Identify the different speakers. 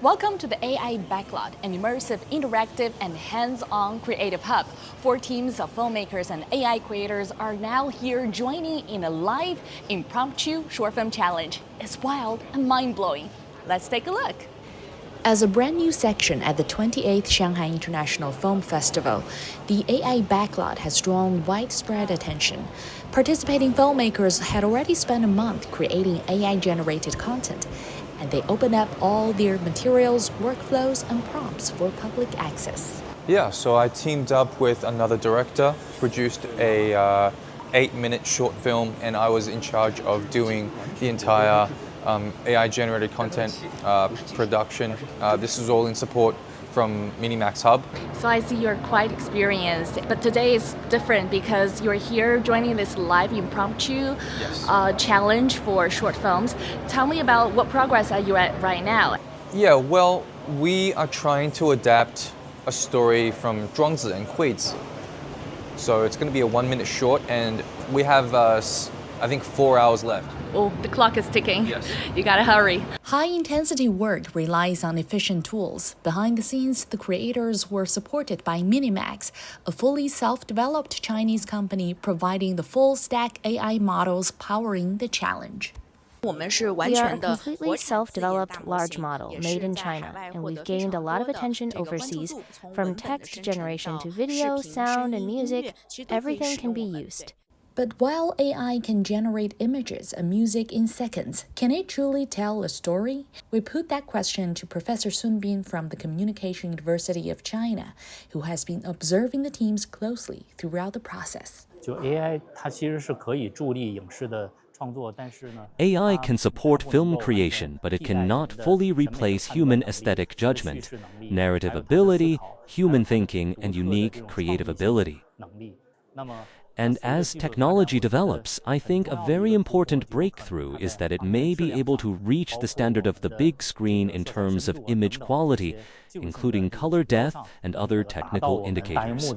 Speaker 1: Welcome to the AI Backlot, an immersive, interactive, and hands-on creative hub. 4 teams of filmmakers and AI creators are now here joining in a live, impromptu short film challenge. It's wild and mind-blowing. Let's take a look. As a brand new section at the 28th Shanghai International Film Festival, the AI Backlot has drawn widespread attention. Participating filmmakers had already spent a month creating AI-generated content, and they open up all their materials, workflows, and prompts for public access.
Speaker 2: Yeah, so I teamed up with another director, produced a 8-minute short film, and I was in charge of doing the entire AI-generated content production. This is all in support from Minimax Hub.
Speaker 1: So I see you're quite experienced, but today is different because you're here joining this live impromptu challenge for short films. Tell me about what progress are you at right now?
Speaker 2: Yeah, well, we are trying to adapt a story from Zhuangzi and Huizi. So it's going to be a 1-minute short, and we have, I think, 4 hours left.
Speaker 1: Oh, the clock is ticking.
Speaker 2: Yes.
Speaker 1: You gotta hurry. High-intensity work relies on efficient tools. Behind the scenes, the creators were supported by Minimax, a fully self-developed Chinese company providing the full-stack AI models powering the challenge.
Speaker 3: We are a completely self-developed large model made in China, and we've gained a lot of attention overseas. From text generation to video, sound, and music, everything can be used.
Speaker 1: But while AI can generate images and music in seconds, can it truly tell a story? We put that question to Professor Sun Bin from the Communication University of China, who has been observing the teams closely throughout the process.
Speaker 4: AI can support film creation, but it cannot fully replace human aesthetic judgment, narrative ability, human thinking, and unique creative ability. And as technology develops, I think a very important breakthrough is that it may be able to reach the standard of the big screen in terms of image quality, including color depth and other technical indicators.